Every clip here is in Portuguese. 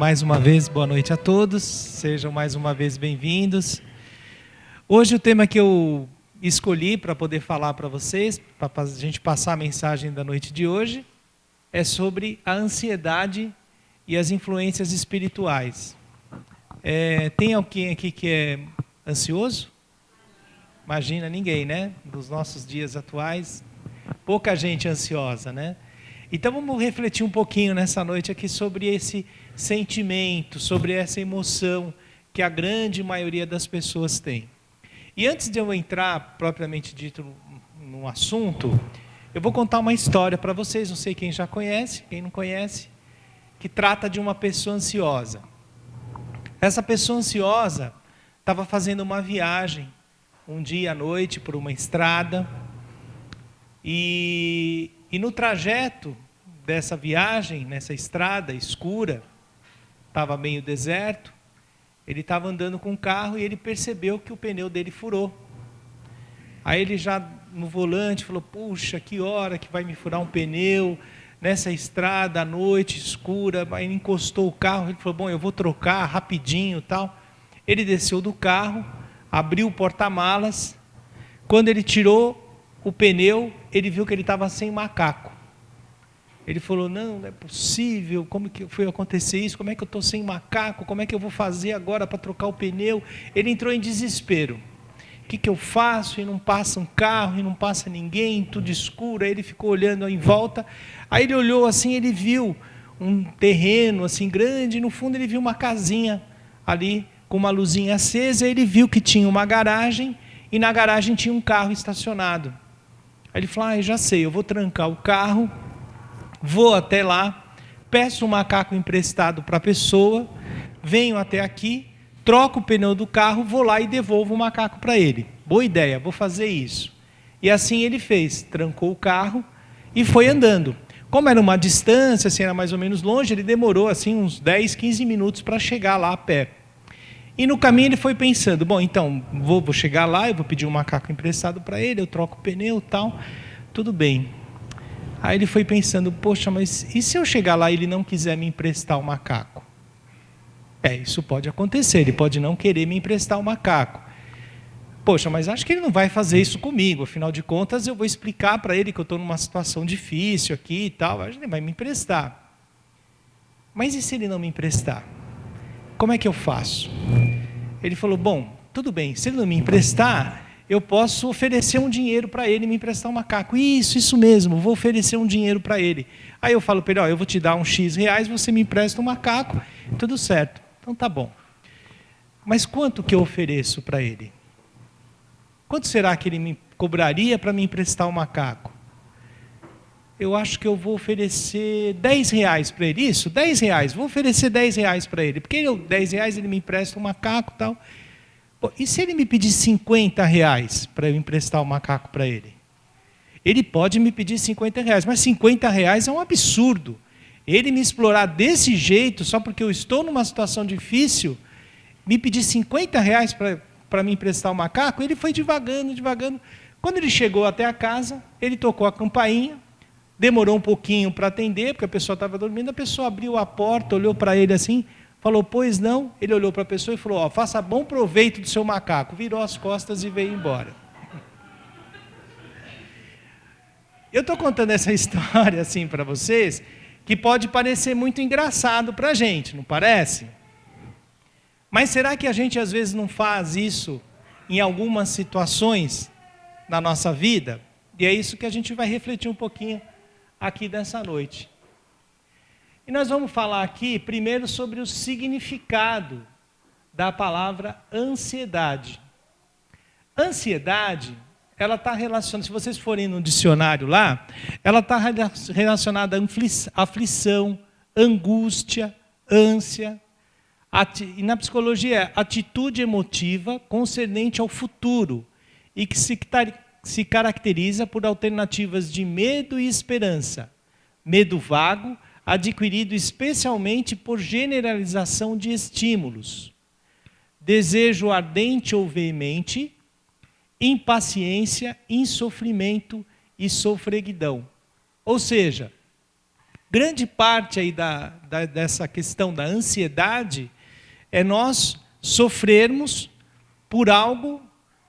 Mais uma vez, boa noite a todos. Sejam mais uma vez bem-vindos. Hoje o tema que eu escolhi para poder falar para vocês, para a gente passar a mensagem da noite de hoje, é sobre a ansiedade e as influências espirituais. Tem alguém aqui que é ansioso? Imagina, ninguém, né? Nos nossos dias atuais, pouca gente ansiosa, né? Então vamos refletir um pouquinho nessa noite aqui sobre esse sentimento, sobre essa emoção que a grande maioria das pessoas tem. E antes de eu entrar propriamente dito no assunto, eu vou contar uma história para vocês, não sei quem já conhece, quem não conhece, que trata de uma pessoa ansiosa. Essa pessoa ansiosa estava fazendo uma viagem um dia à noite por uma estrada e no trajeto dessa viagem, nessa estrada escura, estava meio deserto, ele estava andando com o carro e ele percebeu que o pneu dele furou. Aí ele já no volante falou, puxa, que hora que vai me furar um pneu nessa estrada à noite escura. Aí ele encostou o carro, ele falou, bom, eu vou trocar rapidinho tal. Ele desceu do carro, abriu o porta-malas, quando ele tirou o pneu, ele viu que ele estava sem macaco. Ele falou, não é possível, como que foi acontecer isso? Como é que eu estou sem macaco? Como é que eu vou fazer agora para trocar o pneu? Ele entrou em desespero. O que eu faço? E não passa um carro, e não passa ninguém, tudo escuro. Aí ele ficou olhando em volta. Aí ele olhou assim, ele viu um terreno assim grande, e no fundo ele viu uma casinha ali, com uma luzinha acesa. Ele viu que tinha uma garagem, e na garagem tinha um carro estacionado. Aí ele falou, já sei, eu vou trancar o carro, vou até lá, peço um macaco emprestado para a pessoa, venho até aqui, troco o pneu do carro, vou lá e devolvo o macaco para ele. Boa ideia, vou fazer isso. E assim ele fez, trancou o carro e foi andando. Como era uma distância, assim, era mais ou menos longe, ele demorou assim, uns 10, 15 minutos para chegar lá a pé. E no caminho ele foi pensando, bom, então, vou chegar lá, eu vou pedir um macaco emprestado para ele, eu troco o pneu e tal, tudo bem. Aí ele foi pensando, poxa, mas e se eu chegar lá e ele não quiser me emprestar o macaco? Isso pode acontecer, ele pode não querer me emprestar o macaco. Poxa, mas acho que ele não vai fazer isso comigo, afinal de contas eu vou explicar para ele que eu estou numa situação difícil aqui e tal, acho que ele vai me emprestar. Mas e se ele não me emprestar? Como é que eu faço? Ele falou, bom, tudo bem, se ele não me emprestar, eu posso oferecer um dinheiro para ele me emprestar um macaco. Isso mesmo, vou oferecer um dinheiro para ele. Aí eu falo para ele, eu vou te dar um X reais, você me empresta um macaco, tudo certo. Então tá bom. Mas quanto que eu ofereço para ele? Quanto será que ele me cobraria para me emprestar um macaco? Eu acho que eu vou oferecer 10 reais para ele. Isso, 10 reais. Vou oferecer 10 reais para ele. Porque 10 reais ele me empresta um macaco e tal. Pô, e se ele me pedir 50 reais para eu emprestar o macaco para ele? Ele pode me pedir 50 reais, mas 50 reais é um absurdo. Ele me explorar desse jeito, só porque eu estou numa situação difícil, me pedir 50 reais para me emprestar o macaco, ele foi devagando. Quando ele chegou até a casa, ele tocou a campainha, demorou um pouquinho para atender, porque a pessoa estava dormindo, a pessoa abriu a porta, olhou para ele assim, falou, pois não? Ele olhou para a pessoa e falou, faça bom proveito do seu macaco. Virou as costas e veio embora. Eu estou contando essa história assim para vocês, que pode parecer muito engraçado para a gente, não parece? Mas será que a gente às vezes não faz isso em algumas situações na nossa vida? E é isso que a gente vai refletir um pouquinho aqui nessa noite. E nós vamos falar aqui primeiro sobre o significado da palavra ansiedade. Ansiedade, ela está relacionada, se vocês forem no dicionário lá, ela está relacionada a aflição, angústia, ânsia. E na psicologia, atitude emotiva concernente ao futuro e que se caracteriza por alternativas de medo e esperança. Medo vago, adquirido especialmente por generalização de estímulos. Desejo ardente ou veemente, impaciência, insofrimento e sofreguidão. Ou seja, Grande parte aí dessa questão da ansiedade é nós sofrermos por algo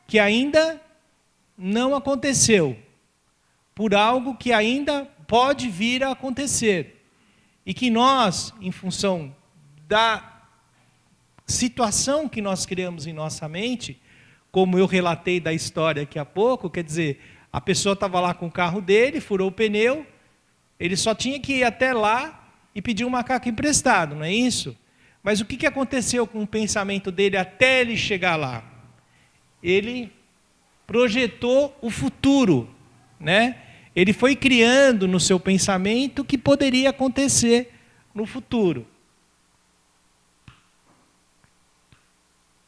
que ainda não aconteceu, por algo que ainda pode vir a acontecer. E que nós, em função da situação que nós criamos em nossa mente, como eu relatei da história aqui há pouco, quer dizer, a pessoa estava lá com o carro dele, furou o pneu, ele só tinha que ir até lá e pedir um macaco emprestado, não é isso? Mas o que aconteceu com o pensamento dele até ele chegar lá? Ele projetou o futuro, né? Ele foi criando no seu pensamento o que poderia acontecer no futuro.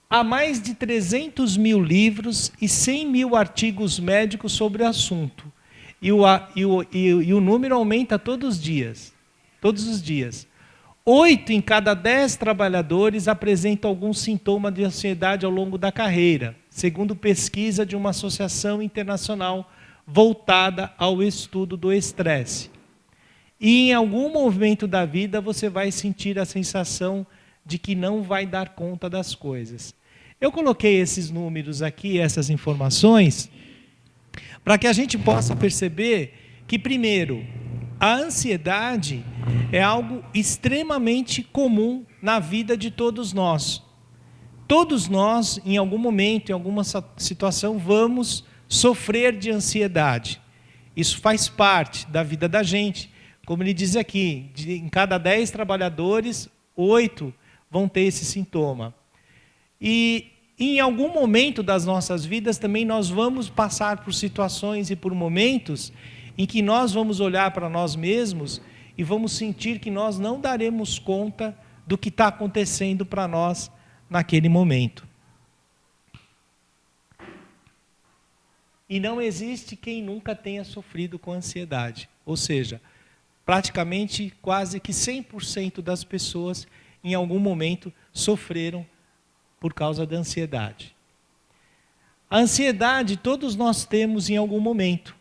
Há mais de 300 mil livros e 100 mil artigos médicos sobre o assunto. E o número aumenta todos os dias. Todos os dias. 8 em cada 10 trabalhadores apresentam algum sintoma de ansiedade ao longo da carreira, segundo pesquisa de uma associação internacional voltada ao estudo do estresse. E em algum momento da vida você vai sentir a sensação de que não vai dar conta das coisas. Eu coloquei esses números aqui, essas informações, para que a gente possa perceber que, primeiro, a ansiedade é algo extremamente comum na vida de todos nós. Todos nós, em algum momento, em alguma situação, vamos sofrer de ansiedade. Isso faz parte da vida da gente. Como ele diz aqui, em cada 10 trabalhadores, 8 vão ter esse sintoma. E em algum momento das nossas vidas também nós vamos passar por situações e por momentos em que nós vamos olhar para nós mesmos e vamos sentir que nós não daremos conta do que está acontecendo para nós naquele momento. E não existe quem nunca tenha sofrido com ansiedade. Ou seja, praticamente quase que 100% das pessoas em algum momento sofreram por causa da ansiedade. A ansiedade todos nós temos em algum momento.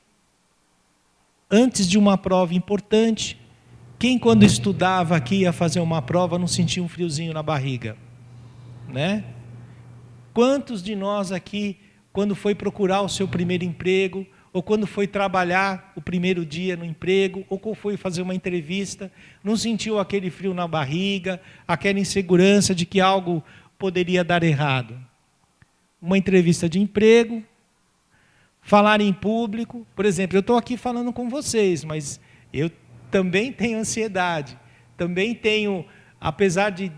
Antes de uma prova importante, quem quando estudava aqui ia fazer uma prova não sentia um friozinho na barriga? Né? Quantos de nós aqui, quando foi procurar o seu primeiro emprego, ou quando foi trabalhar o primeiro dia no emprego, ou quando foi fazer uma entrevista, não sentiu aquele frio na barriga, aquela insegurança de que algo poderia dar errado? Uma entrevista de emprego, falar em público, por exemplo, eu estou aqui falando com vocês, mas eu também tenho ansiedade, também tenho, apesar de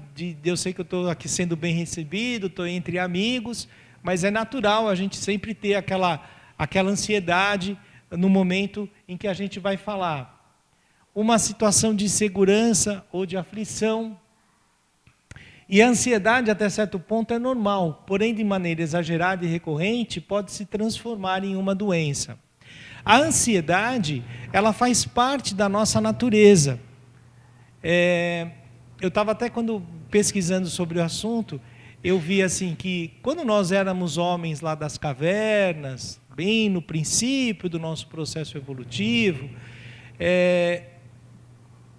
eu sei que eu estou aqui sendo bem recebido, estou entre amigos, mas é natural a gente sempre ter aquela ansiedade no momento em que a gente vai falar. Uma situação de insegurança ou de aflição. E a ansiedade, até certo ponto, é normal, porém, de maneira exagerada e recorrente, pode se transformar em uma doença. A ansiedade, ela faz parte da nossa natureza. Eu estava até, quando pesquisando sobre o assunto, eu vi assim que, quando nós éramos homens lá das cavernas, bem no princípio do nosso processo evolutivo,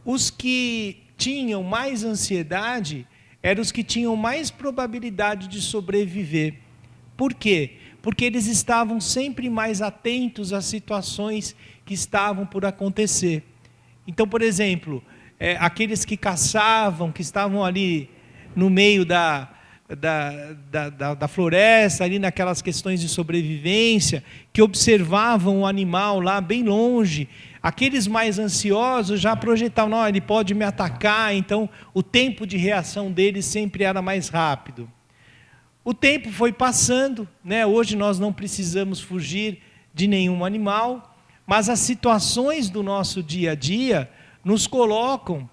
os que tinham mais ansiedade eram os que tinham mais probabilidade de sobreviver. Por quê? Porque eles estavam sempre mais atentos às situações que estavam por acontecer. Então, por exemplo, aqueles que caçavam, que estavam ali no meio da floresta, ali naquelas questões de sobrevivência, que observavam o animal lá bem longe, aqueles mais ansiosos já projetavam, não, ele pode me atacar, então o tempo de reação deles sempre era mais rápido. O tempo foi passando, né? Hoje nós não precisamos fugir de nenhum animal, mas as situações do nosso dia a dia nos colocam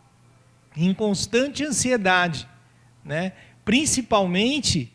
em constante ansiedade, né? Principalmente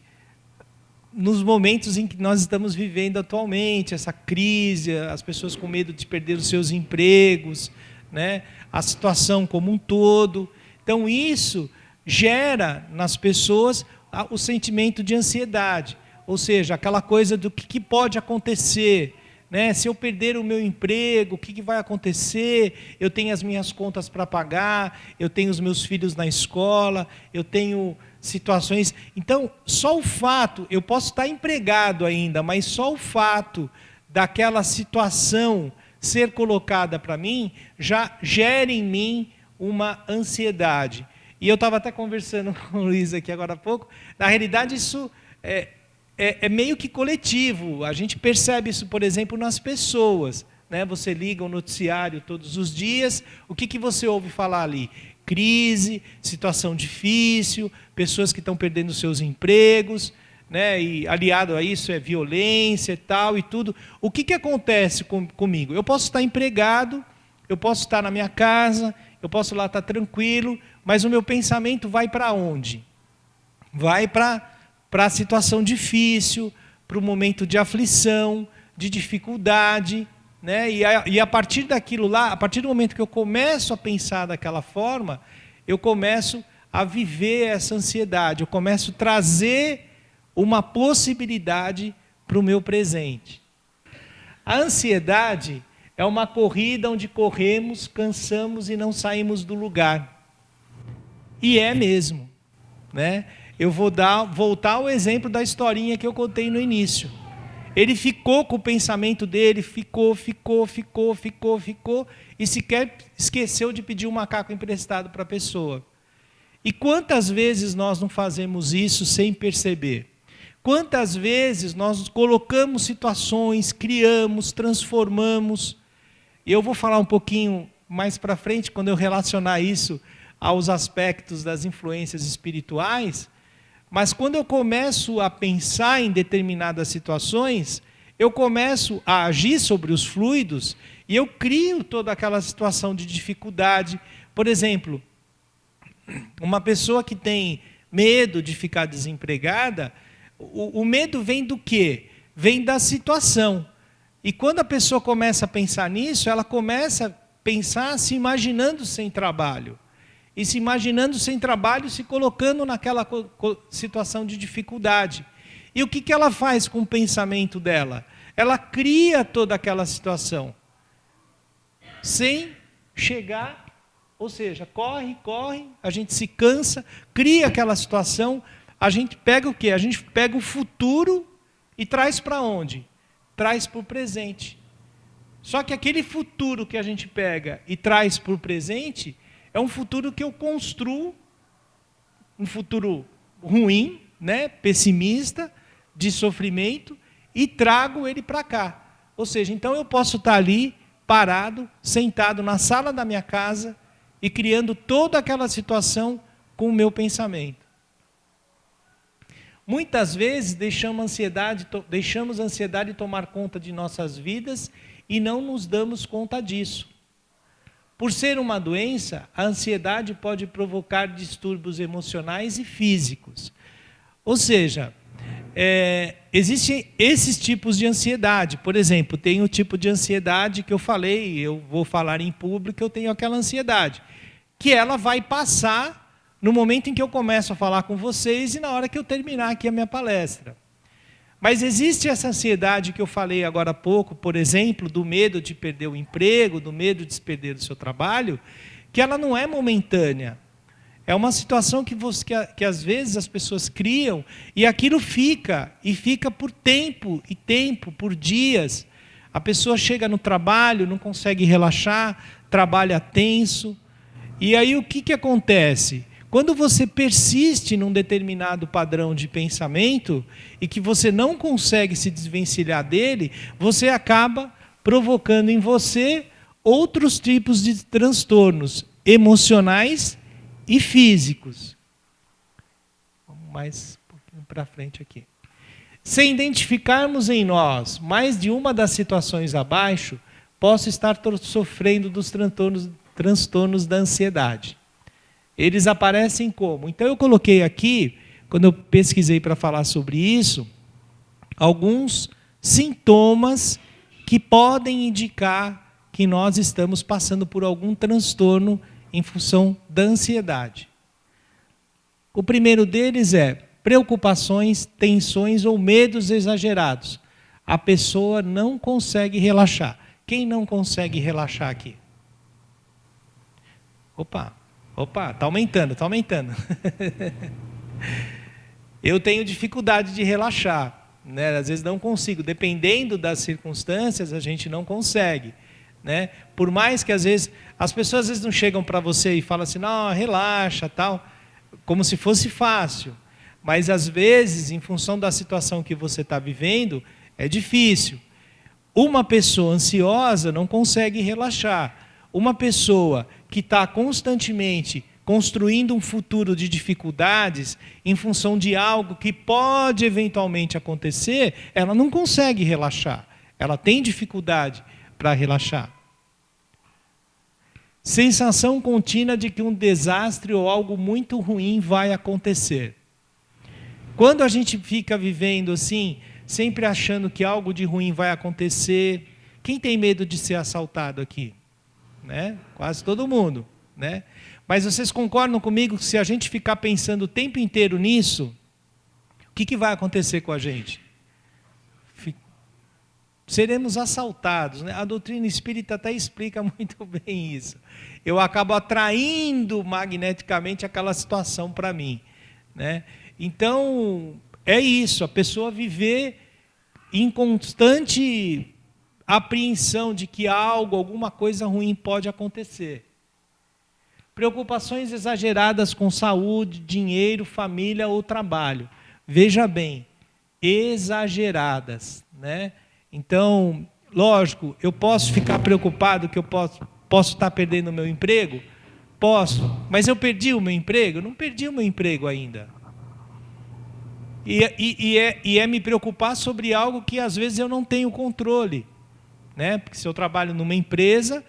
nos momentos em que nós estamos vivendo atualmente, essa crise, as pessoas com medo de perder os seus empregos, né? A situação como um todo. Então isso gera nas pessoas o sentimento de ansiedade, ou seja, aquela coisa do que pode acontecer, né? Se eu perder o meu emprego, o que vai acontecer? Eu tenho as minhas contas para pagar, eu tenho os meus filhos na escola, eu tenho situações... Então, só o fato, eu posso estar empregado ainda, mas só o fato daquela situação ser colocada para mim, já gera em mim uma ansiedade. E eu estava até conversando com o Luiz aqui agora há pouco, na realidade isso é meio que coletivo, a gente percebe isso, por exemplo, nas pessoas, né? Você liga o noticiário todos os dias, o que você ouve falar ali? Crise, situação difícil, pessoas que estão perdendo seus empregos, né? E aliado a isso é violência e tal e tudo. O que acontece comigo? Eu posso estar empregado, eu posso estar na minha casa, eu posso lá estar tranquilo, mas o meu pensamento vai para onde? Vai para a situação difícil, para o momento de aflição, de dificuldade, né? E a partir daquilo lá, a partir do momento que eu começo a pensar daquela forma, eu começo a viver essa ansiedade, eu começo a trazer uma possibilidade para o meu presente. A ansiedade é uma corrida onde corremos, cansamos e não saímos do lugar. E é mesmo, né? Eu vou voltar ao exemplo da historinha que eu contei no início. Ele ficou com o pensamento dele, ficou, e sequer esqueceu de pedir um macaco emprestado para a pessoa. E quantas vezes nós não fazemos isso sem perceber? Quantas vezes nós colocamos situações, criamos, transformamos. E eu vou falar um pouquinho mais para frente, quando eu relacionar isso aos aspectos das influências espirituais, mas quando eu começo a pensar em determinadas situações, eu começo a agir sobre os fluidos e eu crio toda aquela situação de dificuldade. Por exemplo, uma pessoa que tem medo de ficar desempregada, o medo vem do quê? Vem da situação. E quando a pessoa começa a pensar nisso, ela começa a pensar se imaginando sem trabalho. E se imaginando sem trabalho, se colocando naquela situação de dificuldade. E o que ela faz com o pensamento dela? Ela cria toda aquela situação, sem chegar, ou seja, corre, a gente se cansa, cria aquela situação, a gente pega o quê? A gente pega o futuro e traz para onde? Traz para o presente. Só que aquele futuro que a gente pega e traz para o presente, é um futuro que eu construo, um futuro ruim, né? Pessimista, de sofrimento, e trago ele para cá. Ou seja, então eu posso estar ali, parado, sentado na sala da minha casa, e criando toda aquela situação com o meu pensamento. Muitas vezes deixamos a ansiedade tomar conta de nossas vidas e não nos damos conta disso. Por ser uma doença, a ansiedade pode provocar distúrbios emocionais e físicos. Ou seja, existem esses tipos de ansiedade. Por exemplo, tem o tipo de ansiedade que eu falei, eu vou falar em público, eu tenho aquela ansiedade, que ela vai passar no momento em que eu começo a falar com vocês e na hora que eu terminar aqui a minha palestra. Mas existe essa ansiedade que eu falei agora há pouco, por exemplo, do medo de perder o emprego, do medo de perder o seu trabalho, que ela não é momentânea. É uma situação que às vezes as pessoas criam e aquilo fica por tempo, por dias. A pessoa chega no trabalho, não consegue relaxar, trabalha tenso. E aí o que acontece? Quando você persiste num determinado padrão de pensamento e que você não consegue se desvencilhar dele, você acaba provocando em você outros tipos de transtornos emocionais e físicos. Vamos mais um pouquinho para frente aqui. Se identificarmos em nós mais de uma das situações abaixo, posso estar sofrendo dos transtornos da ansiedade. Eles aparecem como? Então eu coloquei aqui, quando eu pesquisei para falar sobre isso, alguns sintomas que podem indicar que nós estamos passando por algum transtorno em função da ansiedade. O primeiro deles é preocupações, tensões ou medos exagerados. a pessoa não consegue relaxar. Quem não consegue relaxar aqui? Opa, tá aumentando. Eu tenho dificuldade de relaxar, né? Às vezes não consigo, dependendo das circunstâncias, a gente não consegue, né? Por mais que às vezes as pessoas às vezes não chegam para você e falam assim, não, relaxa, tal, como se fosse fácil. Mas às vezes, em função da situação que você está vivendo, é difícil. Uma pessoa ansiosa não consegue relaxar. Uma pessoa que está constantemente construindo um futuro de dificuldades em função de algo que pode eventualmente acontecer, ela não consegue relaxar. Ela tem dificuldade para relaxar. Sensação contínua de que um desastre ou algo muito ruim vai acontecer. Quando a gente fica vivendo assim, sempre achando que algo de ruim vai acontecer, quem tem medo de ser assaltado aqui? Né? Quase todo mundo, né? Mas vocês concordam comigo que se a gente ficar pensando o tempo inteiro nisso, o que vai acontecer com a gente? Seremos assaltados, né? A doutrina espírita até explica muito bem isso. Eu acabo atraindo magneticamente aquela situação para mim, né? Então, é isso, a pessoa viver em constante apreensão de que alguma coisa ruim pode acontecer. Preocupações exageradas com saúde, dinheiro, família ou trabalho. Veja bem, exageradas, né? Então, lógico, eu posso ficar preocupado que eu posso estar perdendo o meu emprego? Posso, mas eu perdi o meu emprego? Não perdi o meu emprego ainda. E é me preocupar sobre algo que às vezes eu não tenho controle, né? Porque se eu trabalho numa empresa,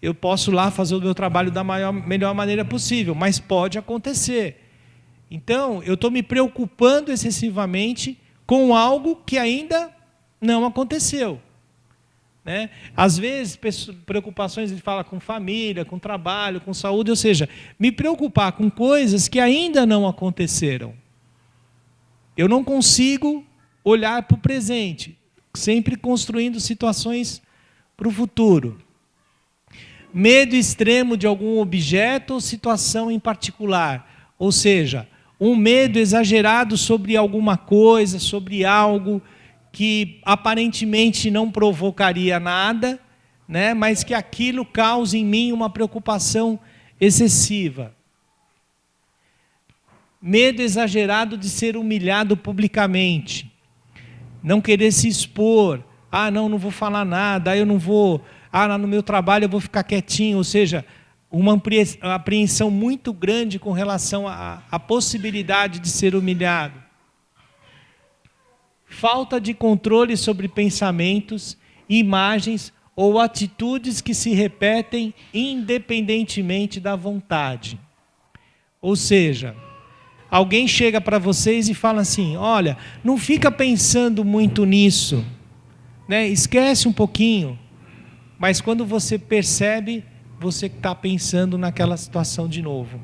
eu posso lá fazer o meu trabalho da melhor maneira possível, mas pode acontecer. Então, eu estou me preocupando excessivamente com algo que ainda não aconteceu, né? Às vezes, preocupações, ele fala com família, com trabalho, com saúde, ou seja, me preocupar com coisas que ainda não aconteceram. Eu não consigo olhar para o presente, sempre construindo situações para o futuro. Medo extremo de algum objeto ou situação em particular, ou seja, um medo exagerado sobre alguma coisa, sobre algo que aparentemente não provocaria nada, né, mas que aquilo cause em mim uma preocupação excessiva. Medo exagerado de ser humilhado publicamente. Não querer se expor. Não vou falar nada, eu não vou... no meu trabalho eu vou ficar quietinho. Ou seja, uma apreensão muito grande com relação à possibilidade de ser humilhado. Falta de controle sobre pensamentos, imagens ou atitudes que se repetem independentemente da vontade. Ou seja, alguém chega para vocês e fala assim, olha, não fica pensando muito nisso, né? Esquece um pouquinho. Mas quando você percebe, você está pensando naquela situação de novo.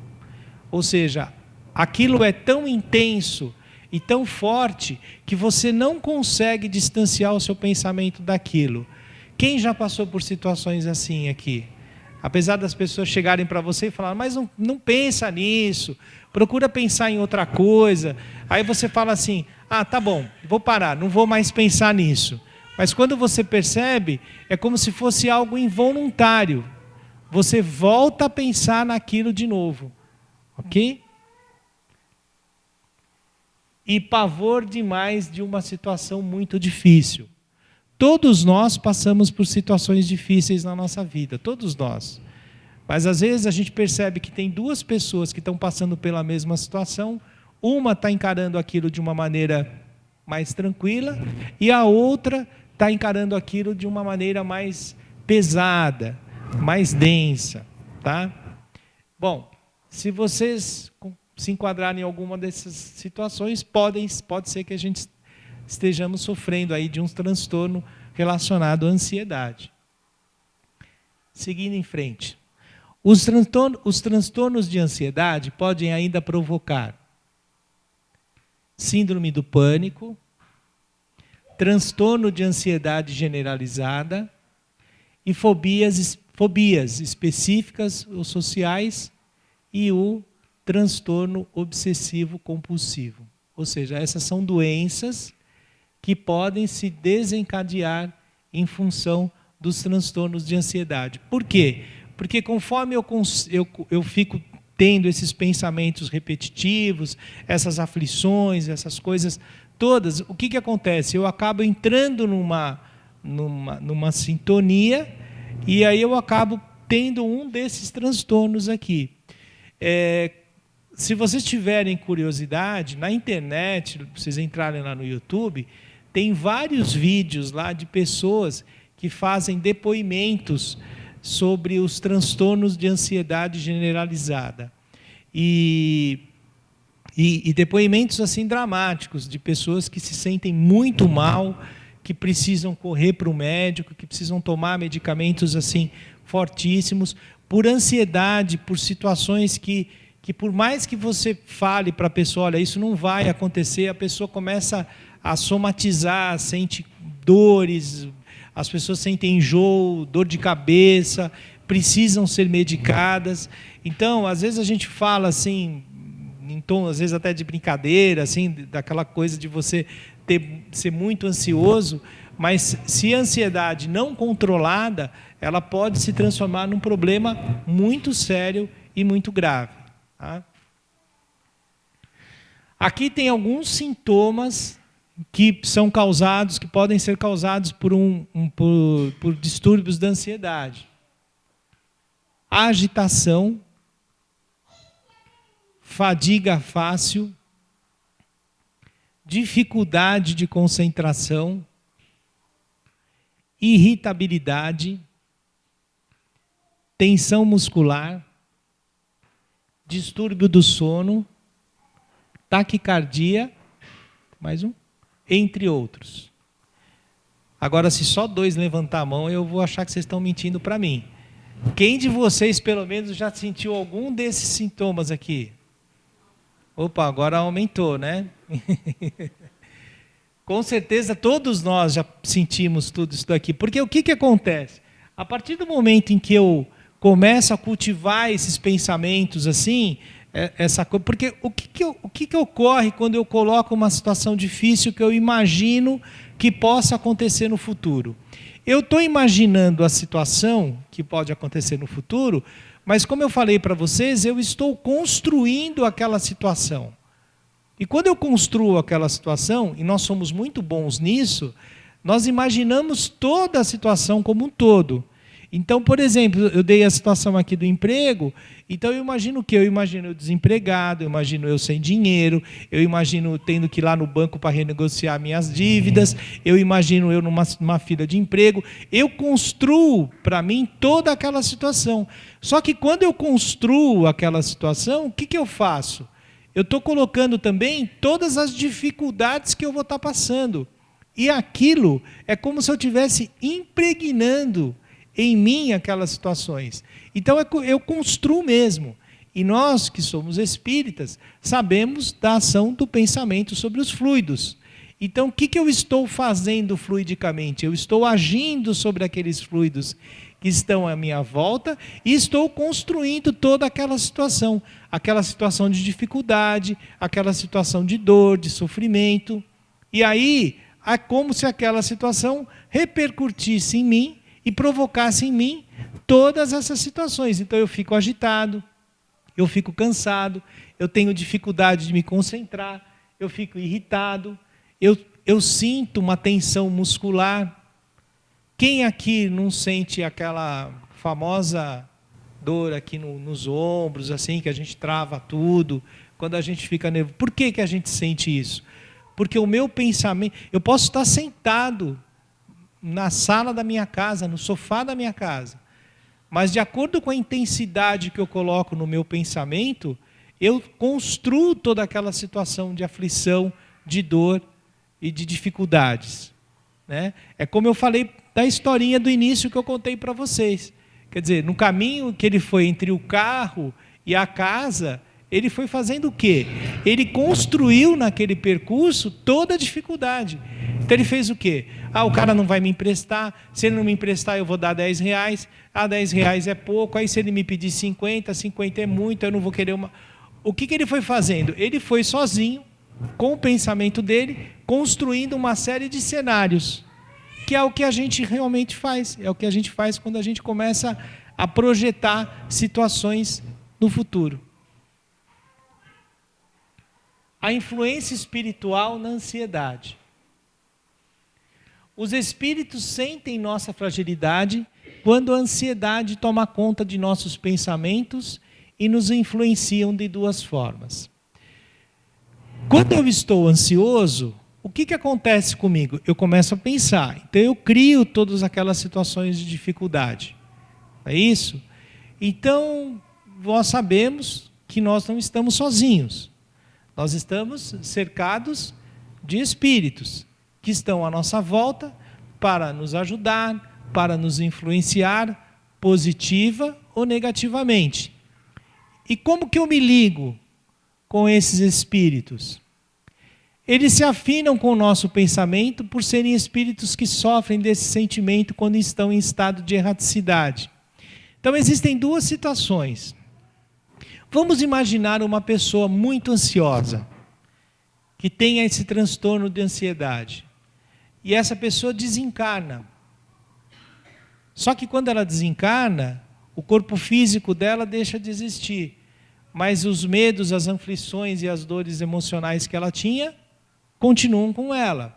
Ou seja, aquilo é tão intenso e tão forte que você não consegue distanciar o seu pensamento daquilo. Quem já passou por situações assim aqui? Apesar das pessoas chegarem para você e falar, mas não pensa nisso, procura pensar em outra coisa. Aí você fala assim, tá bom, vou parar, não vou mais pensar nisso. Mas quando você percebe, é como se fosse algo involuntário. Você volta a pensar naquilo de novo. Ok? E pavor demais de uma situação muito difícil. Todos nós passamos por situações difíceis na nossa vida, todos nós. Mas às vezes a gente percebe que tem duas pessoas que estão passando pela mesma situação, uma está encarando aquilo de uma maneira mais tranquila e a outra está encarando aquilo de uma maneira mais pesada, mais densa, tá? Bom, se vocês se enquadrarem em alguma dessas situações, pode ser que a gente estejamos sofrendo aí de um transtorno relacionado à ansiedade. Seguindo em frente. Os transtornos de ansiedade podem ainda provocar síndrome do pânico, transtorno de ansiedade generalizada e fobias específicas ou sociais e o transtorno obsessivo compulsivo. Ou seja, essas são doenças que podem se desencadear em função dos transtornos de ansiedade. Por quê? Porque conforme eu fico tendo esses pensamentos repetitivos, essas aflições, essas coisas todas, o que acontece? Eu acabo entrando numa sintonia e aí eu acabo tendo um desses transtornos aqui. Se vocês tiverem curiosidade, na internet, vocês entrarem lá no YouTube, tem vários vídeos lá de pessoas que fazem depoimentos sobre os transtornos de ansiedade generalizada. E depoimentos assim dramáticos, de pessoas que se sentem muito mal, que precisam correr para o médico, que precisam tomar medicamentos assim fortíssimos, por ansiedade, por situações que por mais que você fale para a pessoa, olha, isso não vai acontecer, a pessoa começa a somatizar, sente dores, as pessoas sentem enjoo, dor de cabeça, precisam ser medicadas. Então, às vezes a gente fala assim, em tom, às vezes até de brincadeira, assim, daquela coisa de você ser muito ansioso, mas se a ansiedade não controlada, ela pode se transformar num problema muito sério e muito grave. Tá? Aqui tem alguns sintomas que podem ser causados por distúrbios da ansiedade. Agitação, fadiga fácil, dificuldade de concentração, irritabilidade, tensão muscular, distúrbio do sono, taquicardia, mais um, entre outros. Agora, se só 2 levantar a mão, eu vou achar que vocês estão mentindo para mim. Quem de vocês, pelo menos, já sentiu algum desses sintomas aqui? Opa, agora aumentou, né? Com certeza, todos nós já sentimos tudo isso daqui. Porque o que acontece? A partir do momento em que eu começo a cultivar esses pensamentos assim, essa coisa, porque o que ocorre quando eu coloco uma situação difícil que eu imagino que possa acontecer no futuro? Eu estou imaginando a situação que pode acontecer no futuro, mas como eu falei para vocês, eu estou construindo aquela situação. E quando eu construo aquela situação, e nós somos muito bons nisso, nós imaginamos toda a situação como um todo. Então, por exemplo, eu dei a situação aqui do emprego, então eu imagino o quê? Eu imagino eu desempregado, eu imagino eu sem dinheiro, eu imagino tendo que ir lá no banco para renegociar minhas dívidas, eu imagino eu numa fila de emprego, eu construo para mim toda aquela situação. Só que quando eu construo aquela situação, o que eu faço? Eu estou colocando também todas as dificuldades que eu vou estar passando. E aquilo é como se eu estivesse impregnando em mim aquelas situações. Então eu construo mesmo. E nós que somos espíritas sabemos da ação do pensamento sobre os fluidos. Então o que eu estou fazendo fluidicamente? Eu estou agindo sobre aqueles fluidos que estão à minha volta e estou construindo toda aquela situação de dificuldade, aquela situação de dor, de sofrimento. E aí é como se aquela situação repercutisse em mim e provocasse em mim todas essas situações. Então eu fico agitado, eu fico cansado, eu tenho dificuldade de me concentrar, eu fico irritado, eu sinto uma tensão muscular. Quem aqui não sente aquela famosa dor aqui nos ombros, assim, que a gente trava tudo, quando a gente fica nervoso? Por que a gente sente isso? Porque o meu pensamento... Eu posso estar sentado na sala da minha casa, no sofá da minha casa, mas de acordo com a intensidade que eu coloco no meu pensamento, eu construo toda aquela situação de aflição, de dor e de dificuldades, né? É como eu falei da historinha do início que eu contei para vocês. Quer dizer, no caminho que ele foi entre o carro e a casa, ele foi fazendo o quê? Ele construiu naquele percurso toda a dificuldade. Então ele fez o quê? O cara não vai me emprestar, se ele não me emprestar eu vou dar R$10, R$10 é pouco, aí se ele me pedir 50, 50 é muito, eu não vou querer uma... O que ele foi fazendo? Ele foi sozinho, com o pensamento dele, construindo uma série de cenários, que é o que a gente realmente faz, é o que a gente faz quando a gente começa a projetar situações no futuro. A influência espiritual na ansiedade. Os espíritos sentem nossa fragilidade quando a ansiedade toma conta de nossos pensamentos e nos influenciam de duas formas. Quando eu estou ansioso, o que acontece comigo? Eu começo a pensar. Então eu crio todas aquelas situações de dificuldade. É isso? Então, nós sabemos que nós não estamos sozinhos. Nós estamos cercados de espíritos que estão à nossa volta para nos ajudar, para nos influenciar, positiva ou negativamente. E como que eu me ligo com esses espíritos? Eles se afinam com o nosso pensamento por serem espíritos que sofrem desse sentimento quando estão em estado de erraticidade. Então existem duas situações. Vamos imaginar uma pessoa muito ansiosa, que tenha esse transtorno de ansiedade. E essa pessoa desencarna. Só que quando ela desencarna, o corpo físico dela deixa de existir. Mas os medos, as aflições e as dores emocionais que ela tinha, continuam com ela.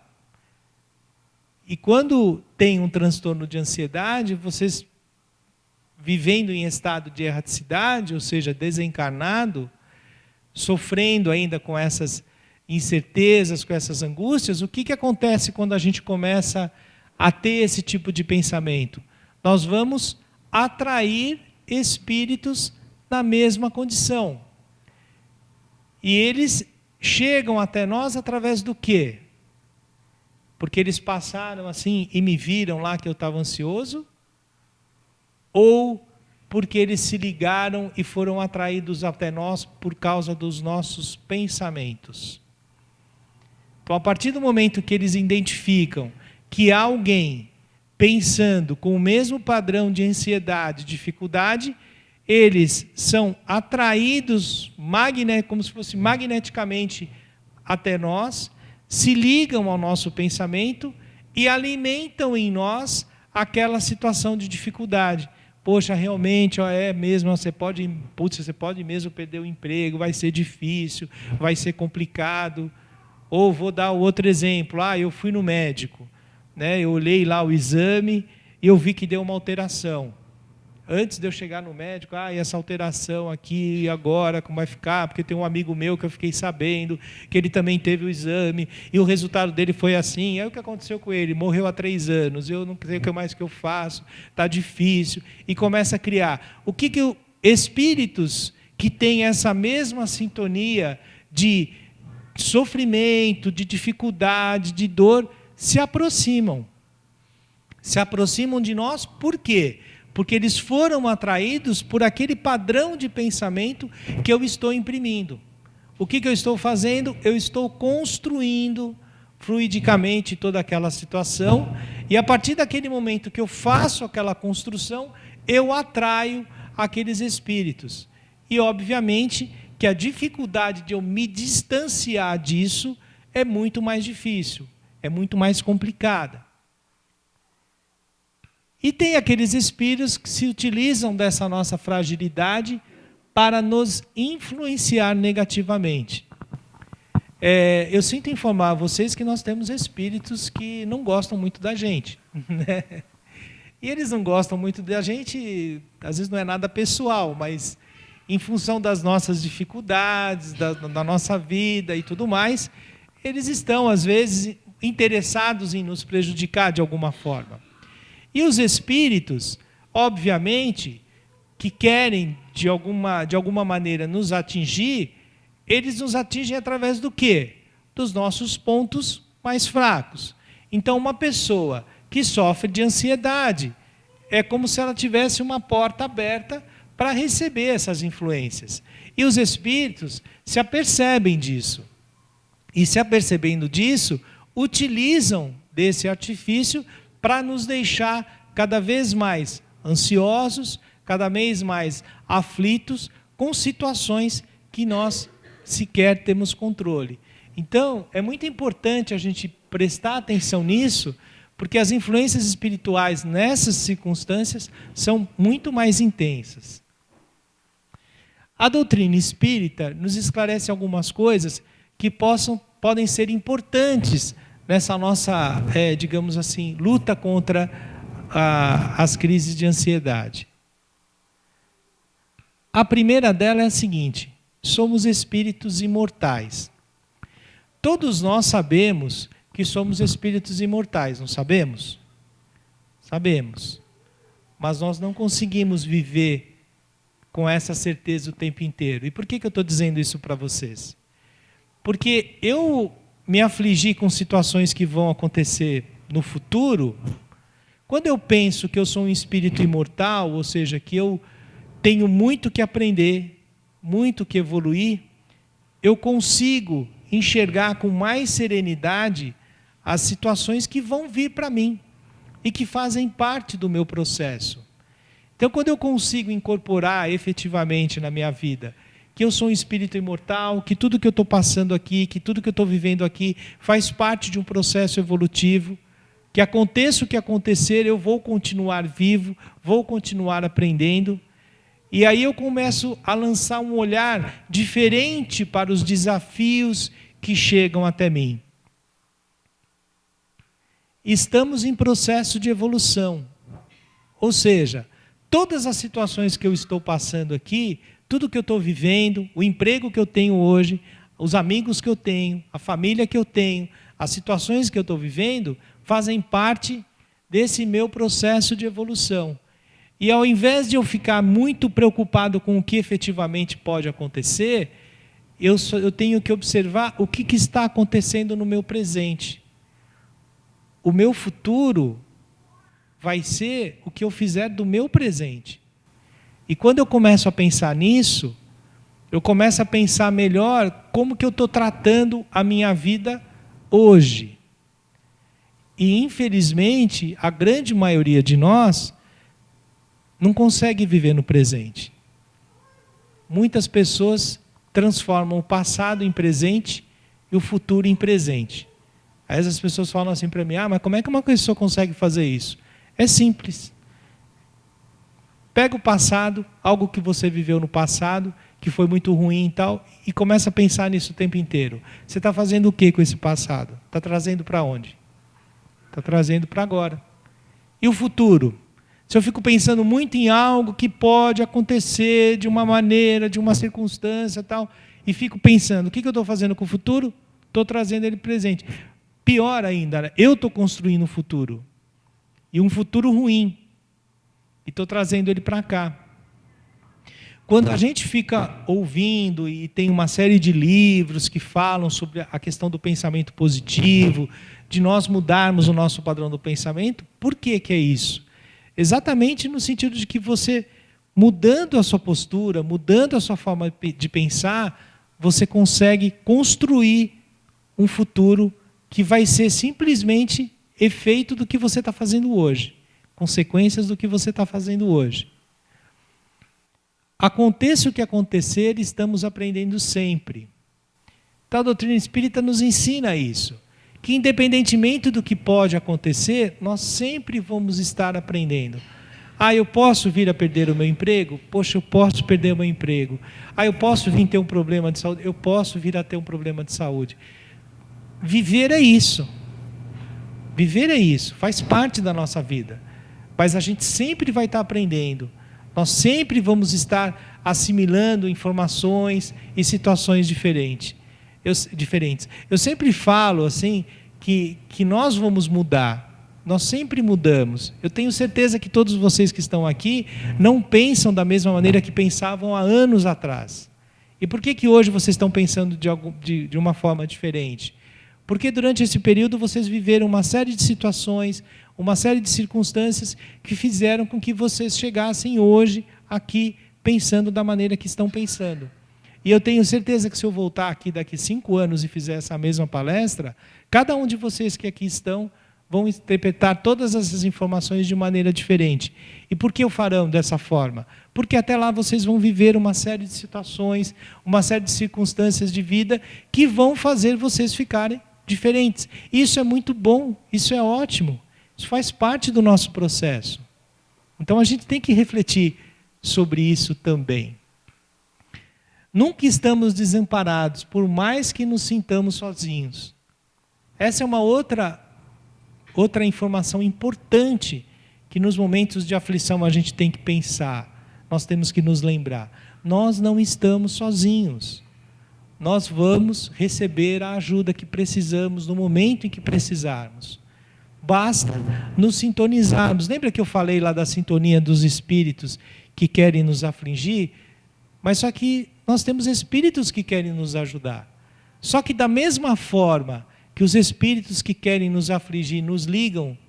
E quando tem um transtorno de ansiedade, vocês vivendo em estado de erraticidade, ou seja, desencarnado, sofrendo ainda com essas incertezas, com essas angústias, o que acontece quando a gente começa a ter esse tipo de pensamento? Nós vamos atrair espíritos na mesma condição. E eles chegam até nós através do quê? Porque eles passaram assim e me viram lá que eu estava ansioso? Ou porque eles se ligaram e foram atraídos até nós por causa dos nossos pensamentos? Então, a partir do momento que eles identificam que há alguém pensando com o mesmo padrão de ansiedade, dificuldade, eles são atraídos como se fosse magneticamente até nós, se ligam ao nosso pensamento e alimentam em nós aquela situação de dificuldade. Poxa, realmente, é mesmo, você pode mesmo perder o emprego, vai ser difícil, vai ser complicado. Ou vou dar outro exemplo, eu fui no médico, né? Eu olhei lá o exame e eu vi que deu uma alteração. Antes de eu chegar no médico, e essa alteração aqui, e agora, como vai ficar? Porque tem um amigo meu que eu fiquei sabendo, que ele também teve o exame, e o resultado dele foi assim. Aí o que aconteceu com ele? Morreu há 3 anos, eu não sei o que mais que eu faço, está difícil. E começa a criar. O que espíritos que têm essa mesma sintonia de sofrimento, de dificuldade, de dor, se aproximam. Se aproximam de nós, por quê? Porque eles foram atraídos por aquele padrão de pensamento que eu estou imprimindo. O que eu estou fazendo? Eu estou construindo fluidicamente toda aquela situação, e a partir daquele momento que eu faço aquela construção, eu atraio aqueles espíritos. E, obviamente, que a dificuldade de eu me distanciar disso é muito mais difícil, é muito mais complicada. E tem aqueles espíritos que se utilizam dessa nossa fragilidade para nos influenciar negativamente. Eu sinto informar a vocês que nós temos espíritos que não gostam muito da gente, né? E eles não gostam muito da gente, às vezes não é nada pessoal, mas em função das nossas dificuldades, da nossa vida e tudo mais, eles estão, às vezes, interessados em nos prejudicar de alguma forma. E os espíritos, obviamente, que querem, de alguma maneira, nos atingir, eles nos atingem através do quê? Dos nossos pontos mais fracos. Então, uma pessoa que sofre de ansiedade, é como se ela tivesse uma porta aberta para receber essas influências. E os espíritos se apercebem disso. E se apercebendo disso, utilizam desse artifício para nos deixar cada vez mais ansiosos, cada vez mais aflitos com situações que nós sequer temos controle. Então, é muito importante a gente prestar atenção nisso, porque as influências espirituais nessas circunstâncias são muito mais intensas. A doutrina espírita nos esclarece algumas coisas que podem ser importantes nessa nossa, digamos assim, luta contra as crises de ansiedade. A primeira dela é a seguinte: somos espíritos imortais. Todos nós sabemos que somos espíritos imortais, não sabemos? Sabemos. Mas nós não conseguimos viver com essa certeza o tempo inteiro. E por que eu estou dizendo isso para vocês? Porque eu me afligi com situações que vão acontecer no futuro. Quando eu penso que eu sou um espírito imortal, ou seja, que eu tenho muito que aprender, muito que evoluir, eu consigo enxergar com mais serenidade as situações que vão vir para mim e que fazem parte do meu processo. Então, quando eu consigo incorporar efetivamente na minha vida que eu sou um espírito imortal, que tudo que eu estou passando aqui, que tudo que eu estou vivendo aqui faz parte de um processo evolutivo, que aconteça o que acontecer, eu vou continuar vivo, vou continuar aprendendo. E aí eu começo a lançar um olhar diferente para os desafios que chegam até mim. Estamos em processo de evolução. Ou seja, todas as situações que eu estou passando aqui, tudo que eu estou vivendo, o emprego que eu tenho hoje, os amigos que eu tenho, a família que eu tenho, as situações que eu estou vivendo, fazem parte desse meu processo de evolução. E ao invés de eu ficar muito preocupado com o que efetivamente pode acontecer, eu tenho que observar o que está acontecendo no meu presente. O meu futuro vai ser o que eu fizer do meu presente. E quando eu começo a pensar nisso, eu começo a pensar melhor como que eu estou tratando a minha vida hoje. E infelizmente, a grande maioria de nós não consegue viver no presente. Muitas pessoas transformam o passado em presente e o futuro em presente. Aí as pessoas falam assim para mim: mas como é que uma pessoa consegue fazer isso? É simples. Pega o passado, algo que você viveu no passado, que foi muito ruim e tal, e começa a pensar nisso o tempo inteiro. Você está fazendo o que com esse passado? Está trazendo para onde? Está trazendo para agora. E o futuro? Se eu fico pensando muito em algo que pode acontecer de uma maneira, de uma circunstância e tal, e fico pensando, o que eu estou fazendo com o futuro? Estou trazendo ele presente. Pior ainda, eu estou construindo um futuro. E um futuro ruim. E estou trazendo ele para cá. Quando a gente fica ouvindo, e tem uma série de livros que falam sobre a questão do pensamento positivo, de nós mudarmos o nosso padrão do pensamento, por que é isso? Exatamente no sentido de que você, mudando a sua postura, mudando a sua forma de pensar, você consegue construir um futuro que vai ser simplesmente efeito do que você está fazendo hoje, consequências do que você está fazendo hoje. Aconteça o que acontecer, estamos aprendendo sempre. Então, a doutrina espírita nos ensina isso, que independentemente do que pode acontecer, nós sempre vamos estar aprendendo. Eu posso vir a perder o meu emprego? Poxa, eu posso perder o meu emprego. Eu posso vir a ter um problema de saúde? Eu posso vir a ter um problema de saúde. Viver é isso. Viver é isso, faz parte da nossa vida. Mas a gente sempre vai estar aprendendo. Nós sempre vamos estar assimilando informações e situações diferentes. Eu sempre falo assim que nós vamos mudar. Nós sempre mudamos. Eu tenho certeza que todos vocês que estão aqui não pensam da mesma maneira que pensavam há anos atrás. E por que hoje vocês estão pensando de uma forma diferente? Porque durante esse período vocês viveram uma série de situações, uma série de circunstâncias que fizeram com que vocês chegassem hoje aqui pensando da maneira que estão pensando. E eu tenho certeza que se eu voltar aqui daqui 5 anos e fizer essa mesma palestra, cada um de vocês que aqui estão vão interpretar todas essas informações de maneira diferente. E por que o farão dessa forma? Porque até lá vocês vão viver uma série de situações, uma série de circunstâncias de vida que vão fazer vocês ficarem diferentes. Isso é muito bom, isso é ótimo, isso faz parte do nosso processo. Então a gente tem que refletir sobre isso também. Nunca estamos desamparados, por mais que nos sintamos sozinhos. Essa é uma outra informação importante que nos momentos de aflição a gente tem que pensar. Nós temos que nos lembrar. Nós não estamos sozinhos. Nós vamos receber a ajuda que precisamos no momento em que precisarmos. Basta nos sintonizarmos. Lembra que eu falei lá da sintonia dos espíritos que querem nos afligir? Mas só que nós temos espíritos que querem nos ajudar. Só que da mesma forma que os espíritos que querem nos afligir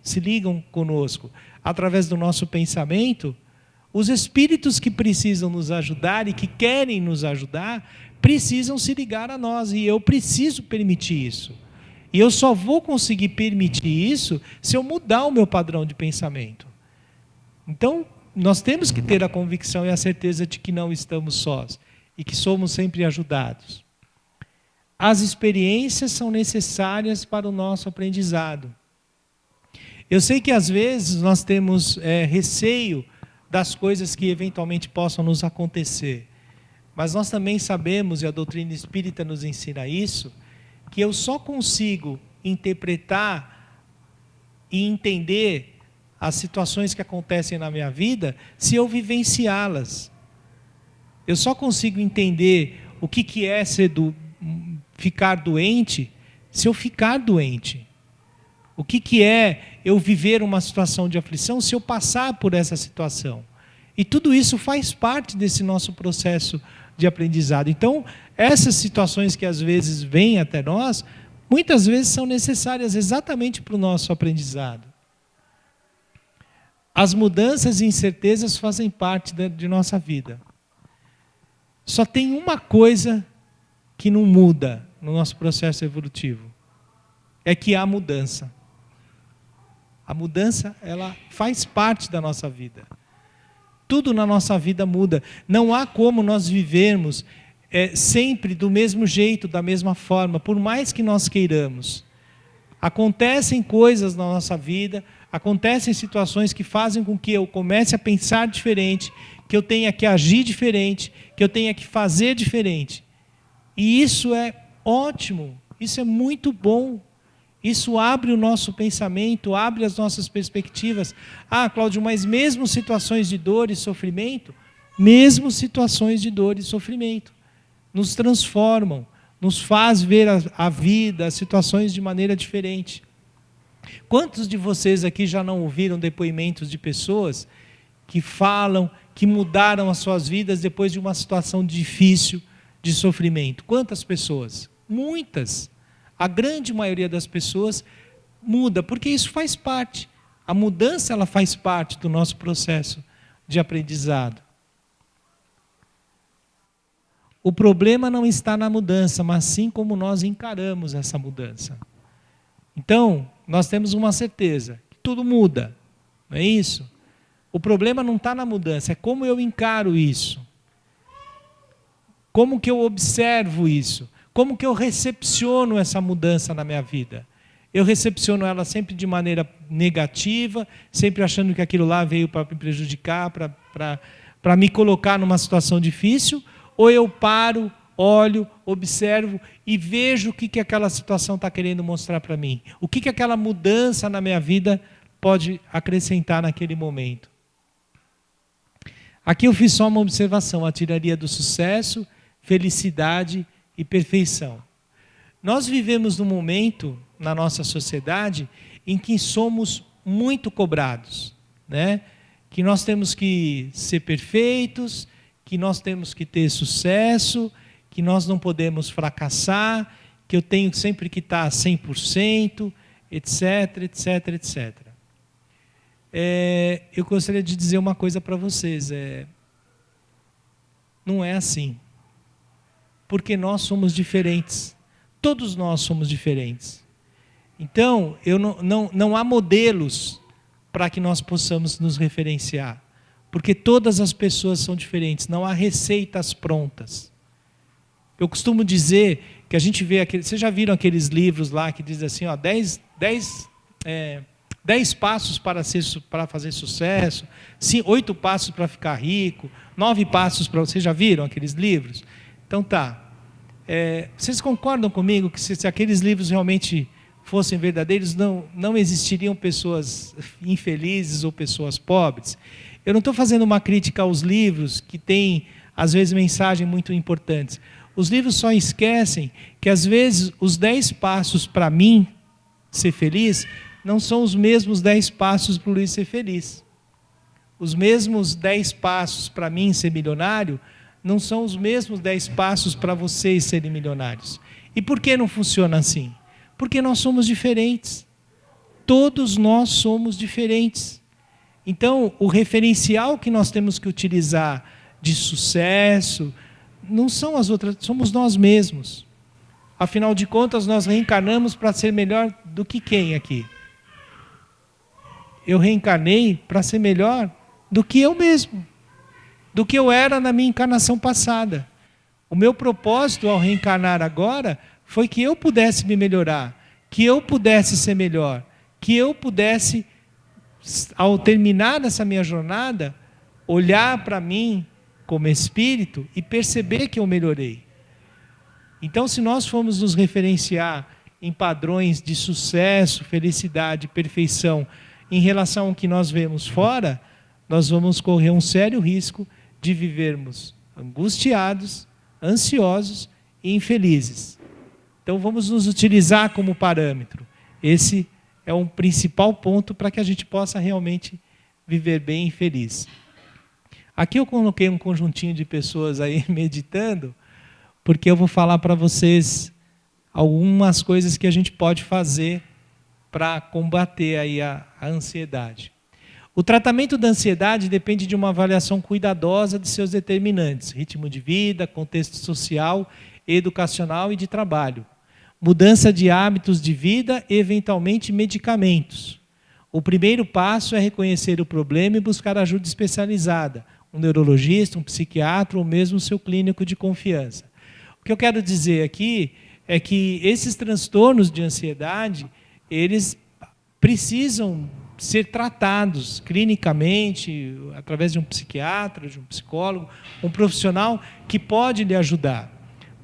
se ligam conosco através do nosso pensamento, os espíritos que precisam nos ajudar e que querem nos ajudar, precisam se ligar a nós, e eu preciso permitir isso. E eu só vou conseguir permitir isso se eu mudar o meu padrão de pensamento. Então, nós temos que ter a convicção e a certeza de que não estamos sós e que somos sempre ajudados. As experiências são necessárias para o nosso aprendizado. Eu sei que às vezes nós temos receio das coisas que eventualmente possam nos acontecer. Mas nós também sabemos, e a doutrina espírita nos ensina isso, que eu só consigo interpretar e entender as situações que acontecem na minha vida se eu vivenciá-las. Eu só consigo entender o que é ficar doente se eu ficar doente. O que é eu viver uma situação de aflição se eu passar por essa situação. E tudo isso faz parte desse nosso processo de aprendizado. Então, essas situações que às vezes vêm até nós, muitas vezes são necessárias exatamente para o nosso aprendizado. As mudanças e incertezas fazem parte de nossa vida. Só tem uma coisa que não muda no nosso processo evolutivo. É que há mudança. A mudança, ela faz parte da nossa vida. Tudo na nossa vida muda. Não há como nós vivermos sempre do mesmo jeito, da mesma forma, por mais que nós queiramos. Acontecem coisas na nossa vida, acontecem situações que fazem com que eu comece a pensar diferente, que eu tenha que agir diferente, que eu tenha que fazer diferente. E isso é ótimo, isso é muito bom. Isso abre o nosso pensamento, abre as nossas perspectivas. Ah, Cláudio, mas mesmo situações de dor e sofrimento, mesmo situações de dor e sofrimento, nos transformam, nos faz ver a vida, as situações de maneira diferente. Quantos de vocês aqui já não ouviram depoimentos de pessoas que falam, que mudaram as suas vidas depois de uma situação difícil, de sofrimento? Quantas pessoas? Muitas. A grande maioria das pessoas muda, porque isso faz parte. A mudança, ela faz parte do nosso processo de aprendizado. O problema não está na mudança, mas sim como nós encaramos essa mudança. Então, nós temos uma certeza, que tudo muda, não é isso? O problema não está na mudança, é como eu encaro isso. Como que eu observo isso? Como que eu recepciono essa mudança na minha vida? Eu recepciono ela sempre de maneira negativa, sempre achando que aquilo lá veio para me prejudicar, para me colocar numa situação difícil, ou eu paro, olho, observo e vejo o que aquela situação está querendo mostrar para mim? O que aquela mudança na minha vida pode acrescentar naquele momento? Aqui eu fiz só uma observação, a tiraria do sucesso, felicidade e perfeição. Nós vivemos num momento na nossa sociedade em que somos muito cobrados, né? Que nós temos que ser perfeitos, que nós temos que ter sucesso, que nós não podemos fracassar, que eu tenho sempre que estar 100%, etc, etc, etc. Eu gostaria de dizer uma coisa para vocês, não é assim. Porque nós somos diferentes. Todos nós somos diferentes. Então, não há modelos para que nós possamos nos referenciar. Porque todas as pessoas são diferentes, não há receitas prontas. Eu costumo dizer que a gente vê aqueles... Vocês já viram aqueles livros lá que dizem assim, ó, 10 passos para fazer sucesso, 8 passos para ficar rico, 9 passos para... Vocês já viram aqueles livros? Então tá. Vocês concordam comigo que se aqueles livros realmente fossem verdadeiros, não existiriam pessoas infelizes ou pessoas pobres? Eu não estou fazendo uma crítica aos livros que têm, às vezes, mensagens muito importantes. Os livros só esquecem que, às vezes, os 10 passos para mim ser feliz não são os mesmos 10 passos para o Luiz ser feliz. Os mesmos 10 passos para mim ser milionário não são os mesmos 10 passos para vocês serem milionários. E por que não funciona assim? Porque nós somos diferentes. Todos nós somos diferentes. Então, o referencial que nós temos que utilizar de sucesso não são as outras, somos nós mesmos. Afinal de contas, nós reencarnamos para ser melhor do que quem aqui? Eu reencarnei para ser melhor do que eu mesmo, do que eu era na minha encarnação passada. O meu propósito ao reencarnar agora foi que eu pudesse me melhorar, que eu pudesse ser melhor, que eu pudesse, ao terminar essa minha jornada, olhar para mim como espírito e perceber que eu melhorei. Então, se nós formos nos referenciar em padrões de sucesso, felicidade, perfeição, em relação ao que nós vemos fora, nós vamos correr um sério risco de vivermos angustiados, ansiosos e infelizes. Então, vamos nos utilizar como parâmetro. Esse é um principal ponto para que a gente possa realmente viver bem e feliz. Aqui eu coloquei um conjuntinho de pessoas aí meditando, porque eu vou falar para vocês algumas coisas que a gente pode fazer para combater aí a ansiedade. O tratamento da ansiedade depende de uma avaliação cuidadosa de seus determinantes: ritmo de vida, contexto social, educacional e de trabalho, mudança de hábitos de vida e, eventualmente, medicamentos. O primeiro passo é reconhecer o problema e buscar ajuda especializada, um neurologista, um psiquiatra ou mesmo o seu clínico de confiança. O que eu quero dizer aqui é que esses transtornos de ansiedade, eles precisam ser tratados clinicamente, através de um psiquiatra, de um psicólogo, um profissional que pode lhe ajudar.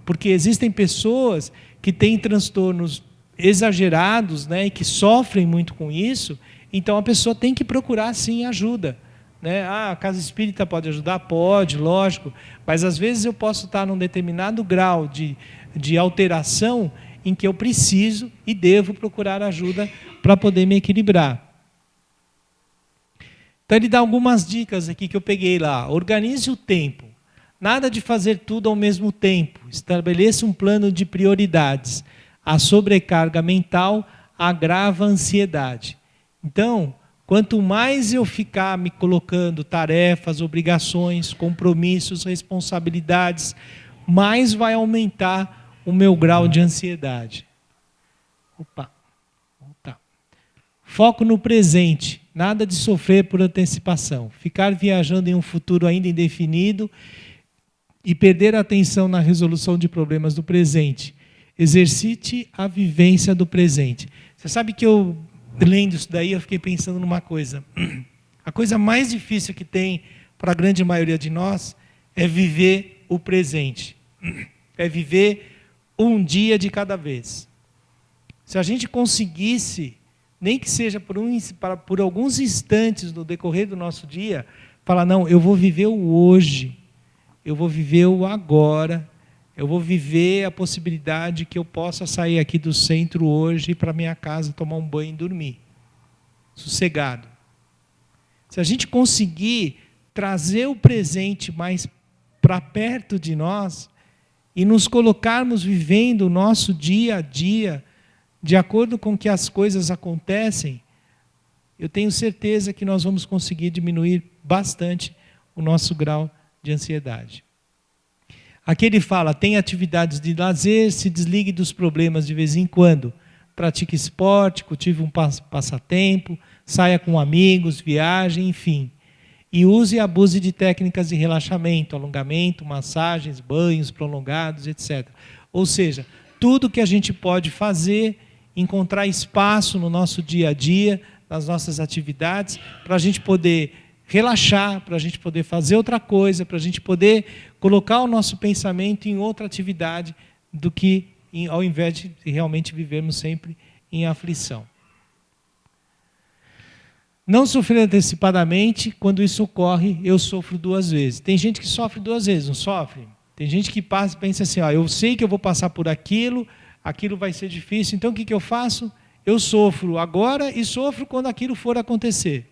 Porque existem pessoas que têm transtornos exagerados, né, e que sofrem muito com isso, então a pessoa tem que procurar, sim, ajuda. Né? A casa espírita pode ajudar? Pode, lógico, mas às vezes eu posso estar num determinado grau de alteração em que eu preciso e devo procurar ajuda para poder me equilibrar. Então ele dá algumas dicas aqui que eu peguei lá. Organize o tempo. Nada de fazer tudo ao mesmo tempo. Estabeleça um plano de prioridades. A sobrecarga mental agrava a ansiedade. Então, quanto mais eu ficar me colocando tarefas, obrigações, compromissos, responsabilidades, mais vai aumentar o meu grau de ansiedade. Foco no presente. Nada de sofrer por antecipação. Ficar viajando em um futuro ainda indefinido e perder a atenção na resolução de problemas do presente. Exercite a vivência do presente. Você sabe que eu, lendo isso daí, eu fiquei pensando numa coisa. A coisa mais difícil que tem para a grande maioria de nós é viver o presente. É viver um dia de cada vez. Se a gente conseguisse, nem que seja por alguns instantes no decorrer do nosso dia, falar, não, eu vou viver o hoje, eu vou viver o agora, eu vou viver a possibilidade que eu possa sair aqui do centro hoje e ir para minha casa tomar um banho e dormir. Sossegado. Se a gente conseguir trazer o presente mais para perto de nós e nos colocarmos vivendo o nosso dia a dia, de acordo com que as coisas acontecem, eu tenho certeza que nós vamos conseguir diminuir bastante o nosso grau de ansiedade. Aqui ele fala, tem atividades de lazer, se desligue dos problemas de vez em quando, pratique esporte, cultive um passatempo, saia com amigos, viaje, enfim. E use e abuse de técnicas de relaxamento, alongamento, massagens, banhos prolongados, etc. Ou seja, tudo que a gente pode fazer, encontrar espaço no nosso dia a dia, nas nossas atividades, para a gente poder relaxar, para a gente poder fazer outra coisa, para a gente poder colocar o nosso pensamento em outra atividade do que ao invés de realmente vivermos sempre em aflição. Não sofrer antecipadamente, quando isso ocorre, eu sofro 2 vezes. Tem gente que sofre 2 vezes, não sofre? Tem gente que pensa assim, eu sei que eu vou passar por aquilo, aquilo vai ser difícil, então o que eu faço? Eu sofro agora e sofro quando aquilo for acontecer.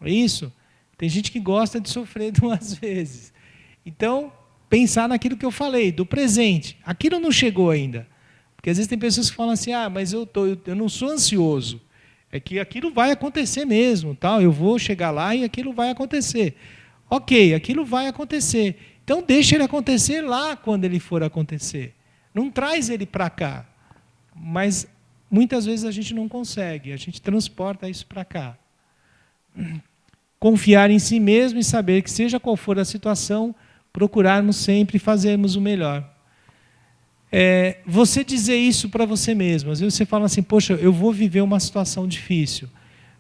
É isso? Tem gente que gosta de sofrer 2 vezes. Então, pensar naquilo que eu falei, do presente. Aquilo não chegou ainda. Porque às vezes tem pessoas que falam assim, mas eu não sou ansioso. É que aquilo vai acontecer mesmo. Tal. Eu vou chegar lá e aquilo vai acontecer. Ok, aquilo vai acontecer. Então, deixa ele acontecer lá quando ele for acontecer. Não traz ele para cá. Mas, muitas vezes, a gente não consegue. A gente transporta isso para cá. Confiar em si mesmo e saber que, seja qual for a situação, procurarmos sempre fazermos o melhor. Você dizer isso para você mesmo. Às vezes você fala assim, poxa, eu vou viver uma situação difícil.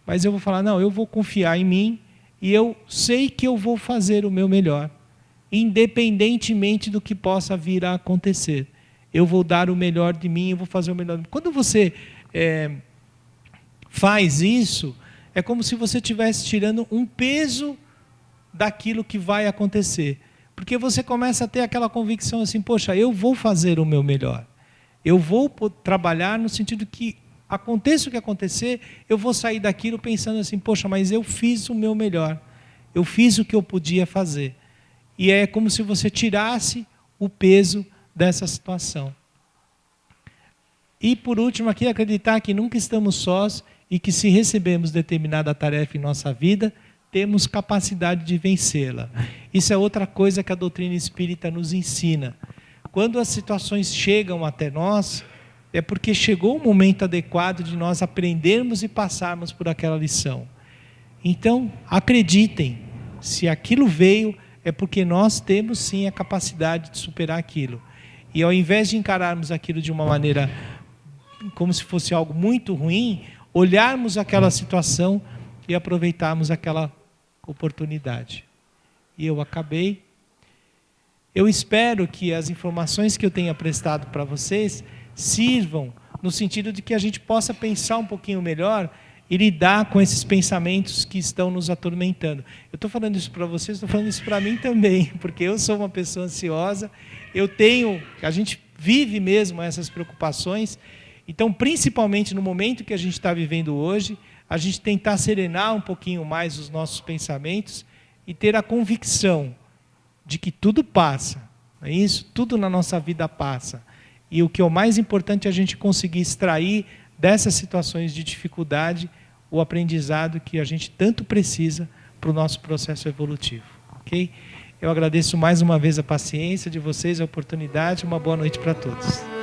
Mas eu vou falar, não, eu vou confiar em mim e eu sei que eu vou fazer o meu melhor. Independentemente do que possa vir a acontecer. Eu vou dar o melhor de mim, eu vou fazer o melhor. Quando você faz isso, é como se você estivesse tirando um peso daquilo que vai acontecer. Porque você começa a ter aquela convicção assim, poxa, eu vou fazer o meu melhor. Eu vou trabalhar no sentido que, aconteça o que acontecer, eu vou sair daquilo pensando assim, poxa, mas eu fiz o meu melhor. Eu fiz o que eu podia fazer. E é como se você tirasse o peso dessa situação. E, por último, aqui, acreditar que nunca estamos sós e que, se recebemos determinada tarefa em nossa vida, temos capacidade de vencê-la. Isso é outra coisa que a doutrina espírita nos ensina. Quando as situações chegam até nós, é porque chegou o momento adequado de nós aprendermos e passarmos por aquela lição. Então, acreditem, se aquilo veio, é porque nós temos sim a capacidade de superar aquilo. E ao invés de encararmos aquilo de uma maneira como se fosse algo muito ruim, olharmos aquela situação e aproveitarmos aquela oportunidade. E eu acabei. Eu espero que as informações que eu tenha prestado para vocês sirvam no sentido de que a gente possa pensar um pouquinho melhor e lidar com esses pensamentos que estão nos atormentando. Eu estou falando isso para vocês, estou falando isso para mim também, porque eu sou uma pessoa ansiosa, a gente vive mesmo essas preocupações. Então, principalmente no momento que a gente está vivendo hoje, a gente tentar serenar um pouquinho mais os nossos pensamentos e ter a convicção de que tudo passa. Não é isso? Tudo na nossa vida passa. E o que é o mais importante é a gente conseguir extrair dessas situações de dificuldade o aprendizado que a gente tanto precisa para o nosso processo evolutivo. Ok? Eu agradeço mais uma vez a paciência de vocês, a oportunidade. Uma boa noite para todos.